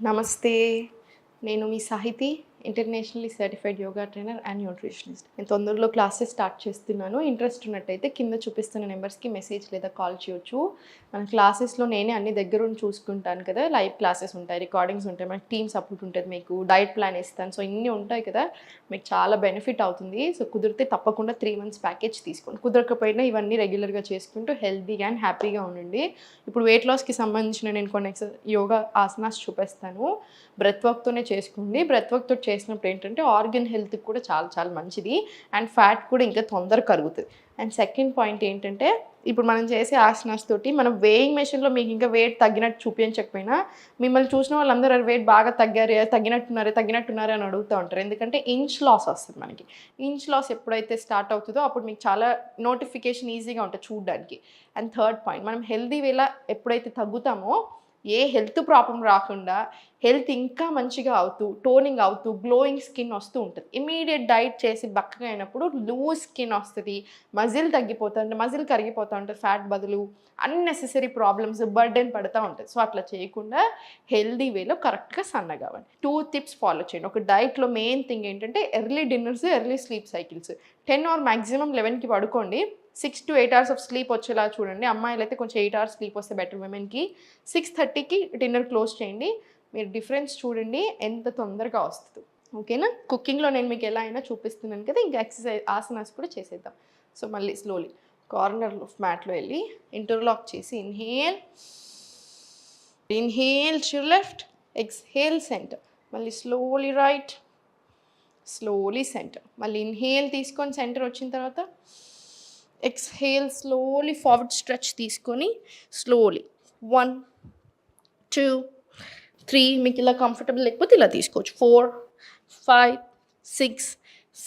నమస్తే. నేను మీ Sahithi, internationally certified yoga trainer and nutritionist. నేను తొందరలో క్లాసెస్ స్టార్ట్ చేస్తున్నాను. ఇంట్రెస్ట్ ఉన్నట్టయితే కింద చూపిస్తున్న నెంబర్స్కి మెసేజ్ లేదా కాల్ చేయొచ్చు. మన క్లాసెస్లో నేనే అన్ని దగ్గరుండి చూసుకుంటాను కదా. లైవ్ క్లాసెస్ ఉంటాయి, రికార్డింగ్స్ ఉంటాయి, మనకి టీమ్ సపోర్ట్ ఉంటుంది, మీకు డైట్ ప్లాన్ ఇస్తాను. సో ఇన్ని ఉంటాయి కదా, మీకు చాలా బెనిఫిట్ అవుతుంది. సో కుదిరితే తప్పకుండా 3 months ప్యాకేజ్ తీసుకోండి. కుదరకపోయినా ఇవన్నీ రెగ్యులర్గా చేసుకుంటూ హెల్తీగా అండ్ హ్యాపీగా ఉండండి. ఇప్పుడు వెయిట్ లాస్కి సంబంధించిన నేను కొన్ని యోగా ఆసనాస్ చూపిస్తాను. బ్రెత్ వర్క్తోనే చేసుకోండి. బ్రెత్ వర్క్తో చేసినప్పుడు ఏంటంటే ఆర్గన్ హెల్త్కి కూడా చాలా చాలా మంచిది అండ్ ఫ్యాట్ కూడా ఇంకా తొందరగా కరుగుతుంది. అండ్ సెకండ్ పాయింట్ ఏంటంటే ఇప్పుడు మనం చేసే ఆసనాస్ తోటి మనం వేయింగ్ మెషిన్లో మీకు ఇంకా వెయిట్ తగ్గినట్టు చూపించకపోయినా మిమ్మల్ని చూసిన వాళ్ళందరూ వెయిట్ బాగా తగ్గినట్టున్నారే అని అడుగుతూ ఉంటారు. ఎందుకంటే ఇంచ్ లాస్ వస్తుంది. మనకి ఇంచ్ లాస్ ఎప్పుడైతే స్టార్ట్ అవుతుందో అప్పుడు మీకు చాలా నోటిఫికేషన్ ఈజీగా ఉంటుంది చూడడానికి. అండ్ థర్డ్ పాయింట్, మనం హెల్దీ వేలా ఎప్పుడైతే తగ్గుతామో ఏ హెల్త్ ప్రాబ్లం రాకుండా హెల్త్ ఇంకా మంచిగా అవుతూ టోనింగ్ అవుతూ గ్లోయింగ్ స్కిన్ వస్తూ ఉంటుంది. ఇమీడియట్ డైట్ చేసి బక్కగా అయినప్పుడు లూజ్ స్కిన్ వస్తుంది, మజిల్ తగ్గిపోతుంది, మజిల్ కరిగిపోతూ ఉంటుంది, ఫ్యాట్ బదులు అన్నెసెసరీ ప్రాబ్లమ్స్ బర్డెన్ పడుతూ ఉంటుంది. సో అట్లా చేయకుండా హెల్దీ వేలో కరెక్ట్గా సన్నగా అవ్వండి. 2 tips ఫాలో చేయండి. ఒక డైట్లో మెయిన్ థింగ్ ఏంటంటే early dinners, early sleep cycles. 10 or maximum 11కి పడుకోండి. 6 to 8 hours ఆఫ్ స్లీప్ వచ్చేలా చూడండి. అమ్మాయిలు అయితే కొంచెం 8 hours స్లీప్ వస్తే బెటర్. విమెన్కి 6:30కి డిన్నర్ క్లోజ్ చేయండి. మీరు డిఫరెన్స్ చూడండి ఎంత తొందరగా వస్తుంది. ఓకేనా? కుకింగ్లో నేను మీకు ఎలా అయినా చూపిస్తున్నాను కదా, ఇంకా ఎక్సర్సైజ్ ఆసనాస్ కూడా చేసేద్దాం. సో మళ్ళీ స్లోలీ కార్నర్ ఆఫ్ మ్యాట్లో వెళ్ళి ఇంటర్లాక్ చేసి inhale to left, exhale centre, మళ్ళీ స్లోలీ రైట్, స్లోలీ సెంటర్, మళ్ళీ ఇన్హేల్ తీసుకొని సెంటర్ వచ్చిన తర్వాత ఎక్స్హేల్ స్లోలీ ఫార్వర్డ్ స్ట్రెచ్ తీసుకొని స్లోలీ 1 2 3, మీకు ఇలా కంఫర్టబుల్ లేకపోతే ఇలా తీసుకోవచ్చు. 4 5 6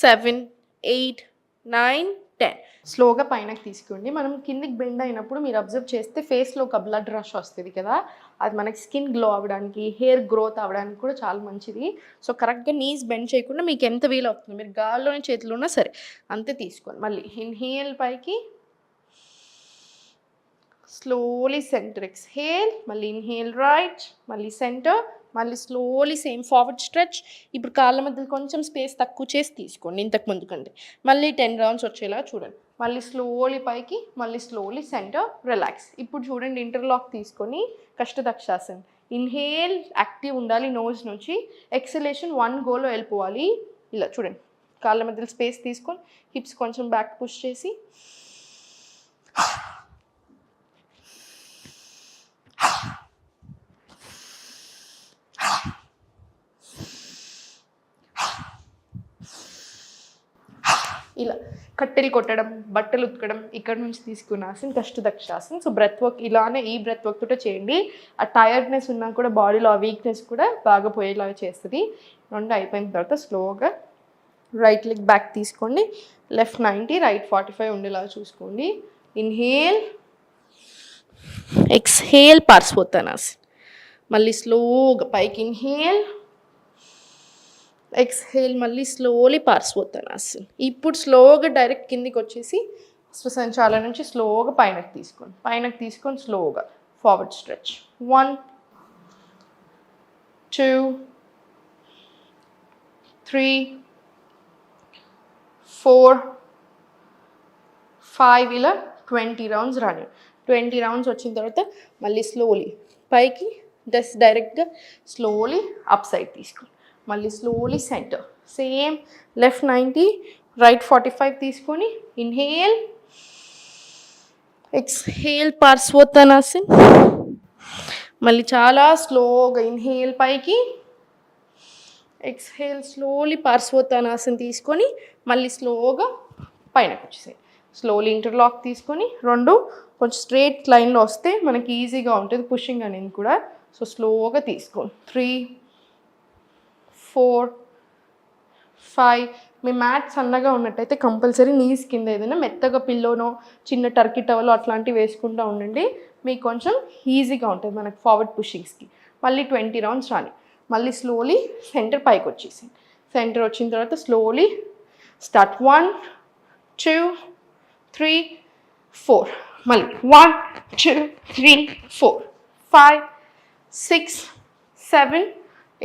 7 8 9 10. స్లోగా పైనకి తీసుకోండి. మనం కిందికి బెండ్ అయినప్పుడు మీరు అబ్జర్వ్ చేస్తే ఫేస్లో ఒక బ్లడ్ రష్ వస్తుంది కదా, అది మనకి స్కిన్ గ్లో అవ్వడానికి, హెయిర్ గ్రోత్ అవ్వడానికి కూడా చాలా మంచిది. సో కరెక్ట్గా నీస్ బెండ్ చేయకుండా మీకు ఎంత వీలు అవుతుంది, మీరు గాల్లోనే చేతులు ఉన్నా సరే అంతే తీసుకోండి. మళ్ళీ ఇన్హేల్ పైకి, స్లోలీ సెంటర్, ఎక్స్హేల్, మళ్ళీ ఇన్హేల్ రైట్, మళ్ళీ సెంటర్, మళ్ళీ స్లోలీ సేమ్ ఫార్వర్డ్ స్ట్రెచ్. ఇప్పుడు కాళ్ళ మధ్యలో కొంచెం స్పేస్ తక్కువ చేసి తీసుకోండి ఇంతకు ముందు కంటే. మళ్ళీ 10 rounds వచ్చేలా చూడండి. మళ్ళీ స్లోలీ పైకి, మళ్ళీ స్లోలీ సెంటర్, రిలాక్స్. ఇప్పుడు చూడండి ఇంటర్లాక్ తీసుకొని కష్టదక్షాసన్. ఇన్హేల్ యాక్టివ్ ఉండాలి నోజ్ నుంచి, ఎక్సలేషన్ 1 goలో వెళ్ళిపోవాలి. ఇలా చూడండి, కాళ్ళ మధ్యలో స్పేస్ తీసుకొని హిప్స్ కొంచెం బ్యాక్ పుష్ చేసి ఇలా కట్టెలు కొట్టడం, బట్టలు ఉతకడం, ఇక్కడ నుంచి తీసుకున్న ఆసన్ కష్టదక్షాసన్. సో బ్రెత్ వర్క్ ఇలానే ఈ బ్రెత్ వర్క్ తోటే చేయండి. ఆ టైర్డ్నెస్ ఉన్నా కూడా బాడీలో ఆ వీక్నెస్ కూడా బాగా పోయేలాగా చేస్తుంది. 2 అయిపోయిన తర్వాత స్లోగా రైట్ లెగ్ బ్యాక్ తీసుకోండి. లెఫ్ట్ 90, రైట్ 45 ఉండేలాగా చూసుకోండి. ఇన్హేల్, ఎక్స్హేల్, పార్శ్వోత్తానాసన్. మళ్ళీ స్లోగా పైకి ఇన్హేల్, ఎక్స్హేల్, మళ్ళీ స్లోలీ పార్శ్వోత్తానాసన్. ఇప్పుడు స్లోగా డైరెక్ట్ కిందికి వచ్చేసి శ్వసంచాల నుంచి స్లోగా పైనకి తీసుకొని స్లోగా ఫార్వర్డ్ స్ట్రెచ్. 1 2 3 4 5 ఇలా 20 rounds రాని. 20 rounds వచ్చిన తర్వాత మళ్ళీ స్లోలీ పైకి, డైరెక్ట్గా స్లోలీ అప్ సైడ్ తీసుకోండి. మళ్ళీ slowly centre, same left 90, right 45 తీసుకొని ఇన్హేల్, ఎక్స్హేల్, పార్శ్వోత్తానాసన్. మళ్ళీ చాలా స్లోగా ఇన్హేల్ పైకి, ఎక్స్హేల్ స్లోలీ పార్శ్వోత్తానాసన్ తీసుకొని మళ్ళీ స్లోగా పైనకి వచ్చేసాయి. స్లోలీ ఇంటర్లాక్ తీసుకొని 2 కొంచెం స్ట్రేట్ లైన్లో వస్తే మనకి ఈజీగా ఉంటుంది పుషింగ్ అనేది కూడా. సో స్లోగా తీసుకోండి. 3 4 5. మీ మ్యాట్ సన్నగా ఉన్నట్టయితే కంపల్సరీ నీస్ కింద ఏదైనా మెత్తగా పిల్లోనో చిన్న టర్కీ టవలో అట్లాంటివి వేసుకుంటూ ఉండండి. మీకు కొంచెం ఈజీగా ఉంటుంది మనకు ఫార్వర్డ్ పుషింగ్స్కి. మళ్ళీ 20 rounds రాని. మళ్ళీ స్లోలీ సెంటర్ పైకి వచ్చేసి, సెంటర్ వచ్చిన తర్వాత స్లోలీ స్టార్ట్. 1 2 3 4. మళ్ళీ 1 2 3 4 5 6 7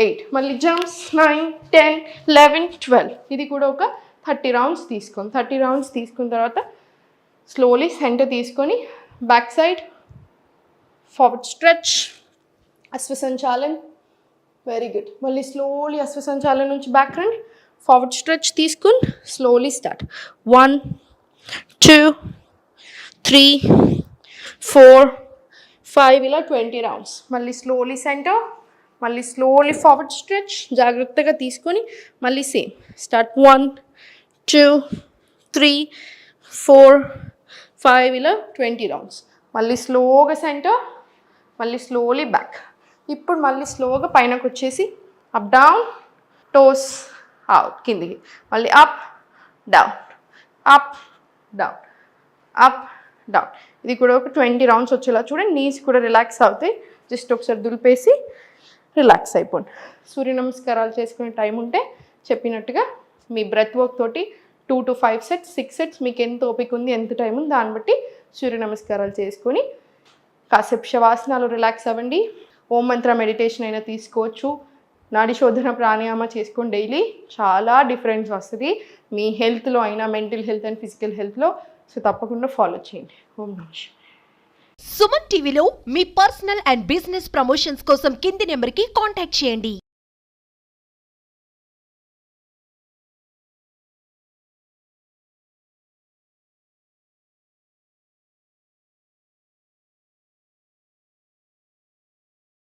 8, మళ్ళీ జంప్స్ 9, 10, 11, 12. ఇది కూడా ఒక 30 రౌండ్స్ తీసుకోండి. 30 రౌండ్స్ తీసుకున్న తర్వాత స్లోలీ సెంటర్ తీసుకొని బ్యాక్ సైడ్ ఫార్వర్డ్ స్ట్రెచ్, అశ్వసంచాలన్. Very good. మళ్ళీ స్లోలీ అశ్వసంచాలన్ నుంచి బ్యాక్ రండి, ఫార్వర్డ్ స్ట్రెచ్ తీసుకుని స్లోలీ స్టార్ట్. 1, 2, 3, 4, 5 ఇలా 20 రౌండ్స్. మళ్ళీ స్లోలీ సెంటర్, మళ్ళీ స్లోలీ ఫార్వర్డ్ స్ట్రెచ్ జాగ్రత్తగా తీసుకొని మళ్ళీ సేమ్ స్టార్ట్. 1, 2, 3, 4, 5 ఇలా 20 రౌండ్స్. మళ్ళీ స్లోగా సెంటర్, మళ్ళీ స్లోలీ బ్యాక్. ఇప్పుడు మళ్ళీ స్లోగా పైనకు వచ్చేసి అప్ డౌన్, టోస్ అవుట్ కిందికి, మళ్ళీ up down, up down, up down. ఇది కూడా ఒక 20 రౌండ్స్ వచ్చేలా చూడండి. నీస్ కూడా రిలాక్స్ అవుతాయి. జస్ట్ ఒకసారి దులిపేసి రిలాక్స్ అయిపోండి. సూర్య నమస్కారాలు చేసుకునే టైం ఉంటే చెప్పినట్టుగా మీ బ్రెత్ వర్క్ తోటి 2 to 5 సెట్స్, 6 సెట్స్ మీకు ఎంత ఓపిక ఉంది, ఎంత టైం ఉంది దాన్ని బట్టి సూర్య నమస్కారాలు చేసుకొని కాసేపు శవాసనాలు రిలాక్స్ అవ్వండి. ఓం మంత్ర మెడిటేషన్ అయినా తీసుకోవచ్చు. నాడి శోధన ప్రాణాయామ చేసుకోండి డైలీ. చాలా డిఫరెన్స్ వస్తుంది మీ హెల్త్లో అయినా, మెంటల్ హెల్త్ అండ్ ఫిజికల్ హెల్త్లో. సో తప్పకుండా ఫాలో చేయండి. ఓం నమః. సుమన్ టీవీలో మీ పర్సనల్ అండ్ బిజినెస్ ప్రమోషన్స్ కోసం కింది నెంబర్కి కాంటాక్ట్ చేయండి.